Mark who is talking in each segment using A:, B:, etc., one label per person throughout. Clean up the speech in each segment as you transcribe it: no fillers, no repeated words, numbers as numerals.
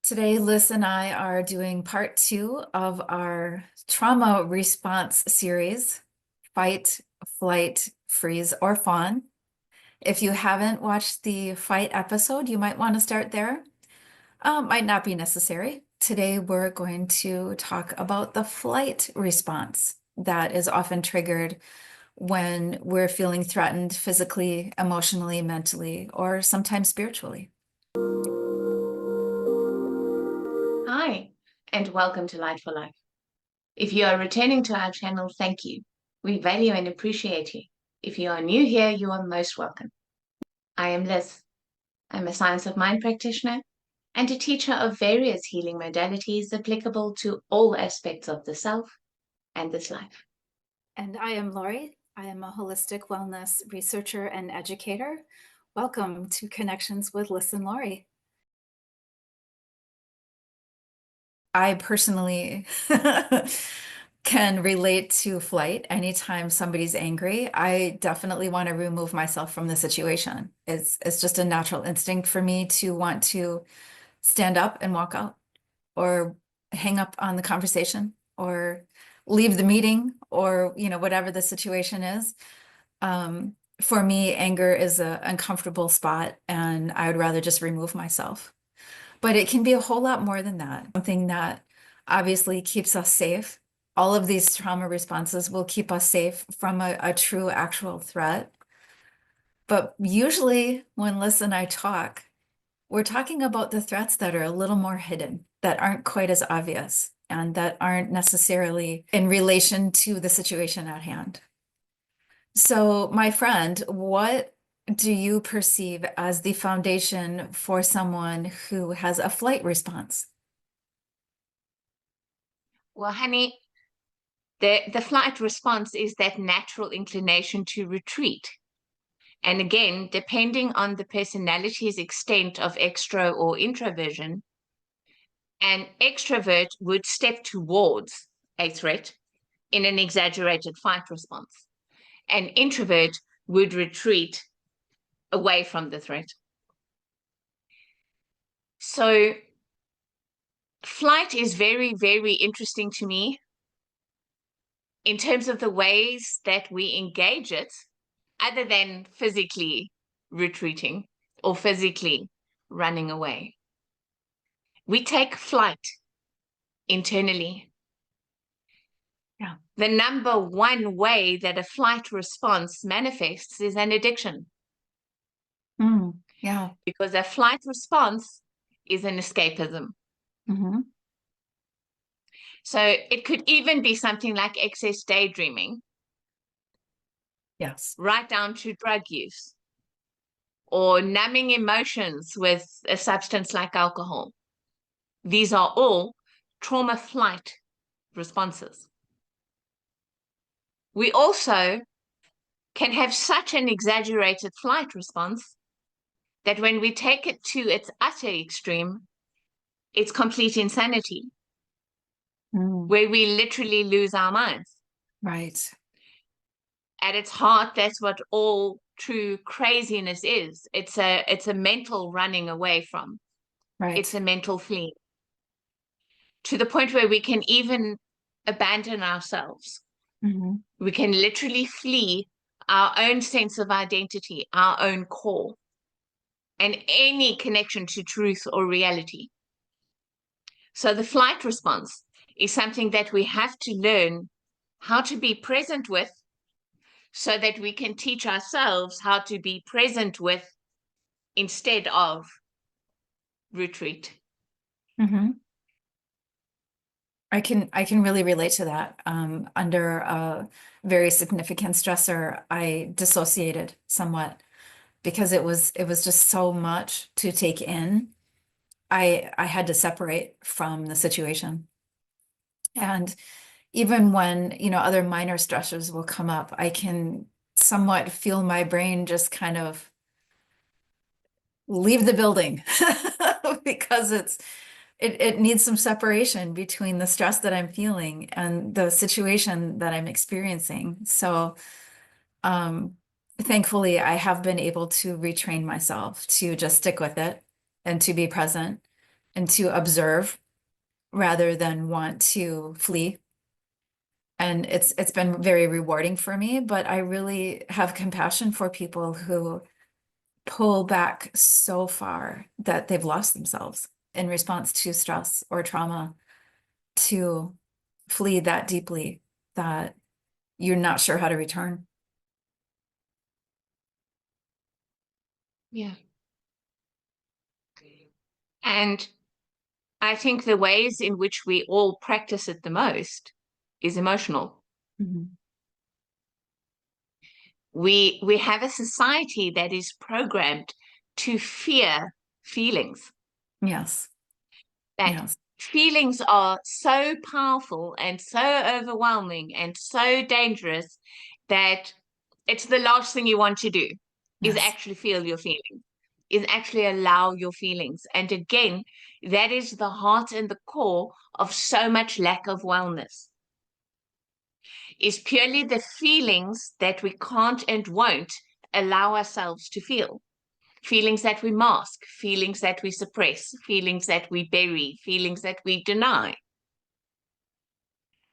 A: Today, Liss and I are doing part 2 of our trauma response series, Fight, Flight, Freeze, or Fawn. If you haven't watched the fight episode, you might want to start there. Might not be necessary. Today, we're going to talk about the flight response that is often triggered when we're feeling threatened physically, emotionally, mentally, or sometimes spiritually.
B: Hi, and welcome to Light for Life. If you are returning to our channel, thank you. We value and appreciate you. If you are new here, you are most welcome. I am Liz. I'm a science of mind practitioner and a teacher of various healing modalities applicable to all aspects of the self and this life.
A: And I am Lori. I am a holistic wellness researcher and educator. Welcome to Connections with Liss and Lori. I personally can relate to flight. Anytime somebody's angry, I definitely want to remove myself from the situation. It's just a natural instinct for me to want to stand up and walk out, or hang up on the conversation, or leave the meeting, or whatever the situation is. For me, anger is an uncomfortable spot, and I would rather just remove myself. But it can be a whole lot more than that. Something that obviously keeps us safe. All of these trauma responses will keep us safe from a true, actual threat. But usually when Liz and I talk, we're talking about the threats that are a little more hidden, that aren't quite as obvious, and that aren't necessarily in relation to the situation at hand. So, my friend, what do you perceive as the foundation for someone who has a flight response?
B: Well, honey, the flight response is that natural inclination to retreat. And again, depending on the personality's extent of extro or introversion, an extrovert would step towards a threat in an exaggerated fight response. An introvert would retreat away from the threat. So flight is very, very interesting to me in terms of the ways that we engage it, other than physically retreating or physically running away. We take flight internally.
A: Yeah.
B: The number one way that a flight response manifests is an addiction.
A: Yeah.
B: Because a flight response is an escapism.
A: Mm-hmm.
B: So it could even be something like excess daydreaming.
A: Yes.
B: Right down to drug use or numbing emotions with a substance like alcohol. These are all trauma flight responses. We also can have such an exaggerated flight response that when we take it to its utter extreme, it's complete insanity, where we literally lose our minds.
A: Right.
B: At its heart, that's what all true craziness is. It's a mental running away from.
A: Right.
B: It's a mental flee. To the point where we can even abandon ourselves.
A: Mm-hmm.
B: We can literally flee our own sense of identity, our own core, and any connection to truth or reality. So the flight response is something that we have to learn how to be present with, so that we can teach ourselves how to be present with instead of retreat.
A: Mm-hmm. I can really relate to that. Under a very significant stressor, I dissociated somewhat because it was just so much to take in. I had to separate from the situation. And even when, other minor stressors will come up, I can somewhat feel my brain just kind of leave the building because it needs some separation between the stress that I'm feeling and the situation that I'm experiencing. So, thankfully, I have been able to retrain myself to just stick with it and to be present and to observe rather than want to flee. And it's been very rewarding for me, but I really have compassion for people who pull back so far that they've lost themselves in response to stress or trauma, to flee that deeply that you're not sure how to return.
B: Yeah. And I think the ways in which we all practice it the most is emotional.
A: Mhm.
B: We have a society that is programmed to fear feelings,
A: Yes,
B: that
A: yes,
B: feelings are so powerful and so overwhelming and so dangerous that it's the last thing you want to do is
A: yes.
B: actually feel your feelings, is actually allow your feelings. And again, that is the heart and the core of so much lack of wellness, is purely the feelings that we can't and won't allow ourselves to feel. Feelings that we mask, feelings that we suppress, feelings that we bury, feelings that we deny.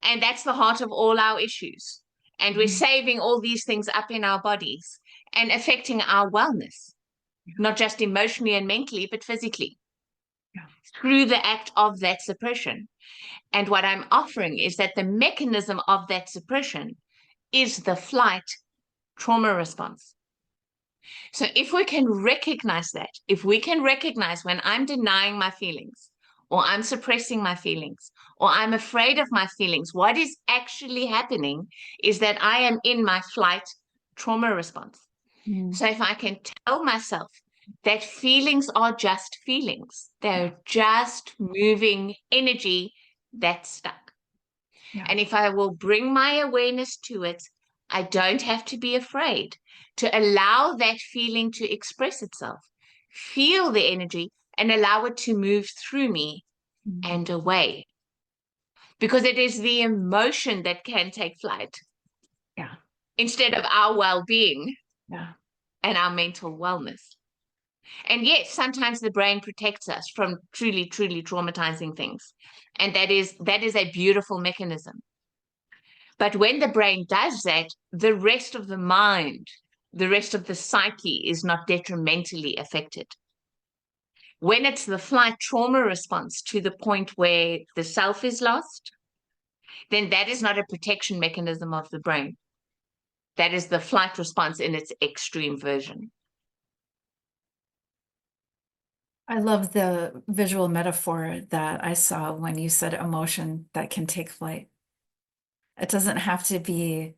B: And that's the heart of all our issues. And we're
A: Mhm.
B: saving all these things up in our bodies and affecting our wellness, not just emotionally and mentally, but physically
A: Yeah.
B: through the act of that suppression. And what I'm offering is that the mechanism of that suppression is the flight trauma response. So if we can recognize that, if we can recognize when I'm denying my feelings, or I'm suppressing my feelings, or I'm afraid of my feelings, what is actually happening is that I am in my flight trauma response.
A: Mhm.
B: So if I can tell myself that feelings are just feelings,
A: Yeah,
B: they're just moving energy that's stuck.
A: yeah.
B: And if I will bring my awareness to it, I don't have to be afraid to allow that feeling to express itself, feel the energy, and allow it to move through me
A: Mhm.
B: and away. Because it is the emotion that can take flight
A: Yeah,
B: instead of our well being
A: yeah.
B: and our mental wellness. And yes, sometimes the brain protects us from truly, truly traumatizing things. And that is a beautiful mechanism. But when the brain does that, the rest of the mind, the rest of the psyche is not detrimentally affected. When it's the flight trauma response to the point where the self is lost, then that is not a protection mechanism of the brain. That is the flight response in its extreme version.
A: I love the visual metaphor that I saw when you said emotion that can take flight. It doesn't have to be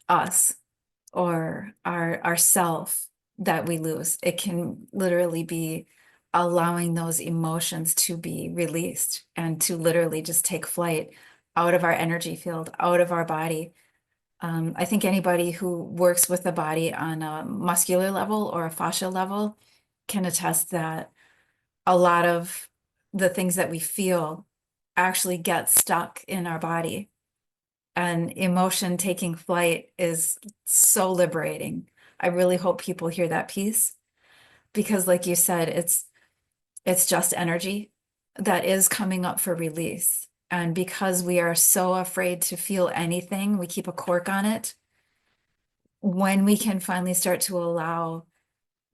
A: us or our self that we lose. It can literally be allowing those emotions to be released and to literally just take flight out of our energy field, out of our body. I think anybody who works with the body on a muscular level or a fascia level can attest that a lot of the things that we feel actually get stuck in our body. And emotion taking flight is so liberating. I really hope people hear that piece because, like you said, it's just energy that is coming up for release. And because we are so afraid to feel anything, we keep a cork on it. When we can finally start to allow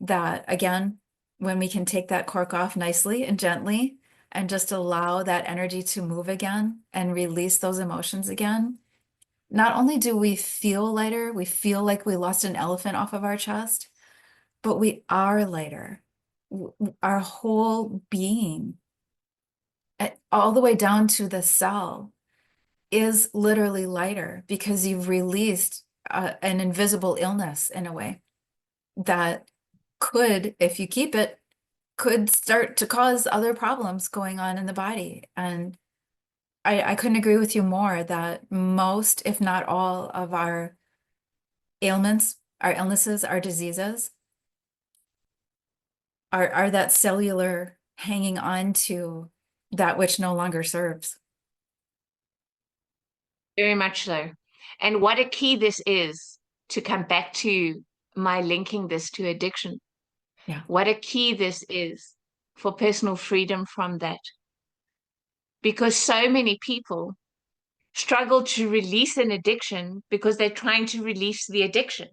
A: that again, when we can take that cork off nicely and gently and just allow that energy to move again and release those emotions again, not only do we feel lighter, we feel like we lost an elephant off of our chest, but we are lighter. Our whole being, all the way down to the cell, is literally lighter because you've released an invisible illness in a way that could, if you keep it, could start to cause other problems going on in the body. And I couldn't agree with you more that most, if not all, of our ailments, our illnesses, our diseases are that cellular hanging on to that which no longer serves.
B: Very much so. And what a key this is to come back to my linking this to addiction.
A: Yeah.
B: What a key this is for personal freedom from that. because so many people struggle to release an addiction because they're trying to release the addiction.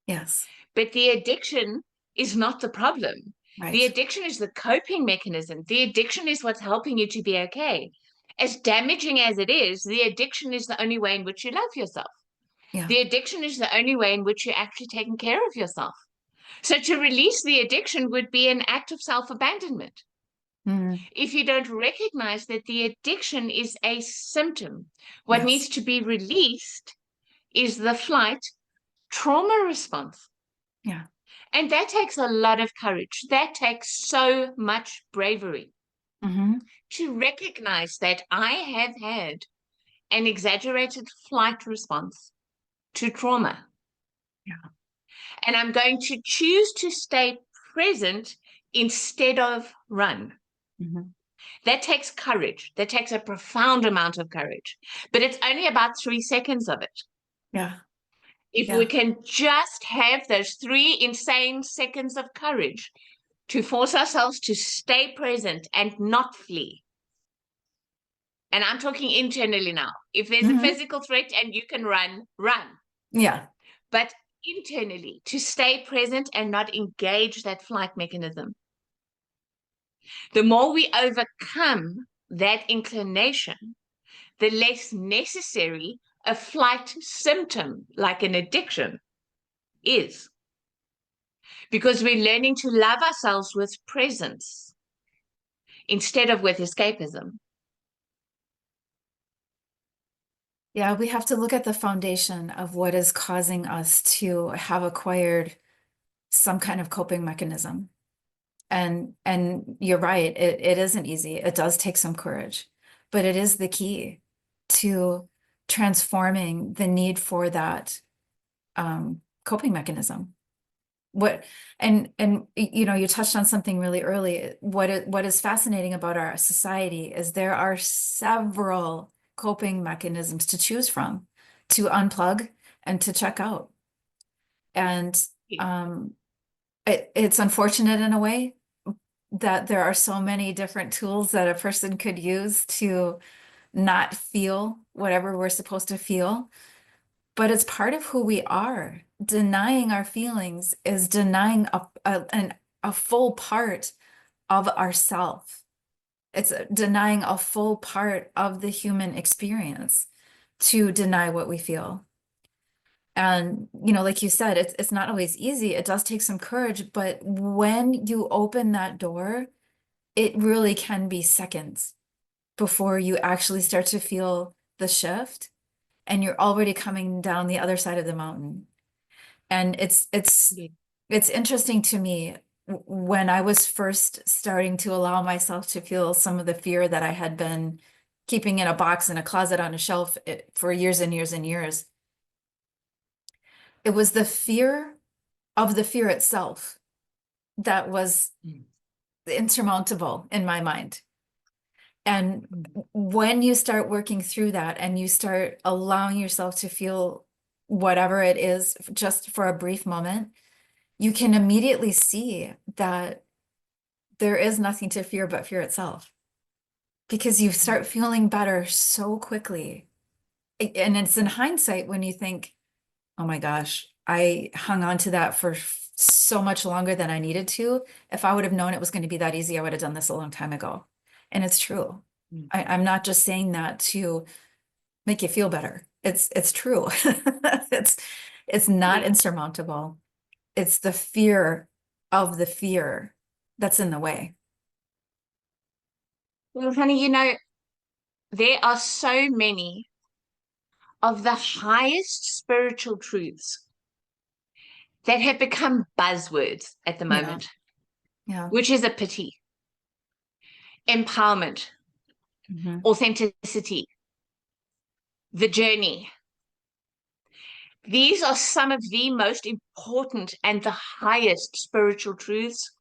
A: Yes.
B: But the addiction is not the problem. The
A: Right.
B: addiction is the coping mechanism. The addiction is what's helping you to be okay. As damaging as it is, the addiction is the only way in which you love yourself.
A: Yeah.
B: The addiction is the only way in which you're actually taking care of yourself. So to release the addiction would be an act of self-abandonment.
A: Mm.
B: If you don't recognize that the addiction is a symptom, what
A: Yes.
B: needs to be released is the flight trauma response.
A: Yeah.
B: And that takes a lot of courage. That takes so much bravery
A: Hmm.
B: to recognize that I have had an exaggerated flight response to trauma.
A: Yeah.
B: And I'm going to choose to stay present instead of run.
A: Hmm.
B: That takes courage. That takes a profound amount of courage. But it's only about 3 seconds of it.
A: Yeah.
B: If we
A: Yeah.
B: can just have those 3 insane seconds of courage to force ourselves to stay present and not flee. And I'm talking internally now. If there's a
A: Hmm.
B: physical threat and you can run, run.
A: Yeah.
B: But internally, to stay present and not engage that flight mechanism. The more we overcome that inclination, the less necessary a flight symptom like an addiction is. Because we're learning to love ourselves with presence instead of with escapism.
A: Yeah. We have to look at the foundation of what is causing us to have acquired some kind of coping mechanism. And you're right, it isn't easy. It does take some courage, but it is the key to transforming the need for that coping mechanism. What and you know, you touched on something really early. What is fascinating about our society is there are several coping mechanisms to choose from, to unplug and to check out. And um, it's unfortunate in a way that there are so many different tools that a person could use to not feel whatever we're supposed to feel. But it's part of who we are. Denying our feelings is denying a full part of ourself. It's denying a full part of the human experience to deny what we feel. And, you know, like you said, it's not always easy. It does take some courage, but when you open that door, it really can be seconds before you actually start to feel the shift and you're already coming down the other side of the mountain. And it's interesting to me when I was first starting to allow myself to feel some of the fear that I had been keeping in a box in a closet on a shelf for years and years and years. It was the fear of the fear itself that was insurmountable in my mind. And when you start working through that and you start allowing yourself to feel whatever it is just for a brief moment, you can immediately see that there is nothing to fear but fear itself because you start feeling better so quickly. And it's in hindsight when you think, oh my gosh, I hung on to that for so much longer than I needed to. If I would have known it was going to be that easy, I would have done this a long time ago. And it's true. I'm not just saying that to make you feel better. It's true. It's it's not
B: Yeah.
A: insurmountable. It's the fear of the fear that's in the way.
B: Well, honey, you know, there are so many of the highest spiritual truths that have become buzzwords at the
A: Yeah,
B: moment,
A: yeah.
B: which is a pity. Empowerment,
A: Hmm.
B: authenticity, the journey. These are some of the most important and the highest spiritual truths,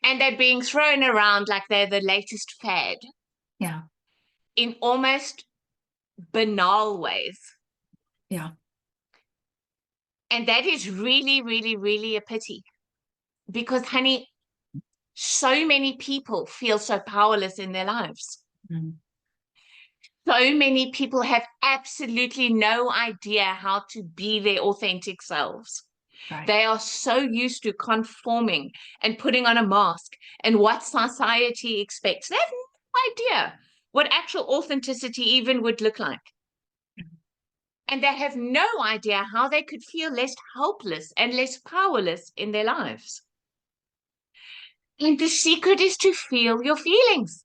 B: and they're being thrown around like they're the latest fad
A: Yeah,
B: in almost banal ways.
A: yeah.
B: And that is really, really, really a pity because, honey, so many people feel so powerless in their lives.
A: Mhm.
B: So many people have absolutely no idea how to be their authentic selves.
A: Right.
B: They are so used to conforming and putting on a mask and what society expects. They have no idea what actual authenticity even would look like. And they have no idea how they could feel less helpless and less powerless in their lives. And the secret is to feel your feelings.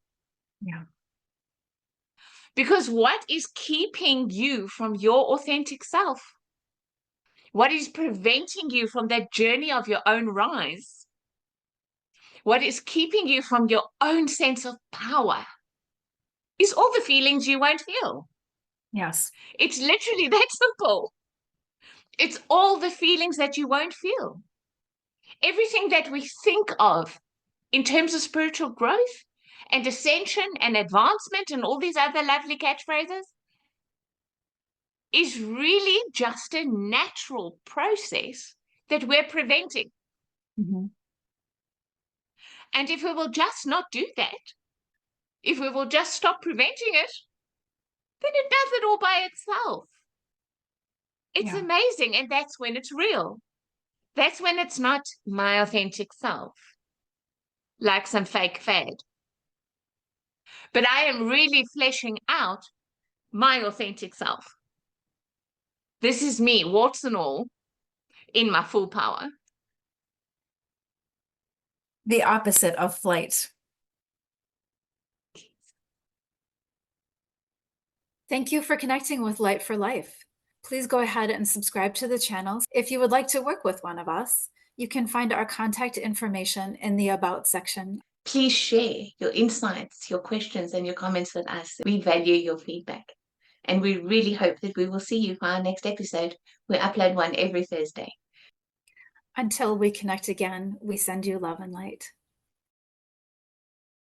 A: Yeah.
B: Because what is keeping you from your authentic self? What is preventing you from that journey of your own rise? What is keeping you from your own sense of power is all the feelings you won't feel.
A: Yes.
B: It's literally that simple. It's all the feelings that you won't feel. Everything that we think of in terms of spiritual growth and ascension and advancement and all these other lovely catchphrases is really just a natural process that we're preventing.
A: Mm-hmm.
B: And if we will just not do that, if we will just stop preventing it, then it does it all by itself. It's
A: Yeah.
B: amazing. And that's when it's real. That's when it's not my authentic self, like some fake fad. But I am really fleshing out my authentic self. This is me, warts and all, in my full power.
A: The opposite of flight. Thank you for connecting with Light for Life. Please go ahead and subscribe to the channel. If you would like to work with one of us, you can find our contact information in the About section.
B: Please share your insights, your questions, and your comments with us. We value your feedback. And we really hope that we will see you for our next episode. We upload one every Thursday.
A: Until we connect again, we send you love and light.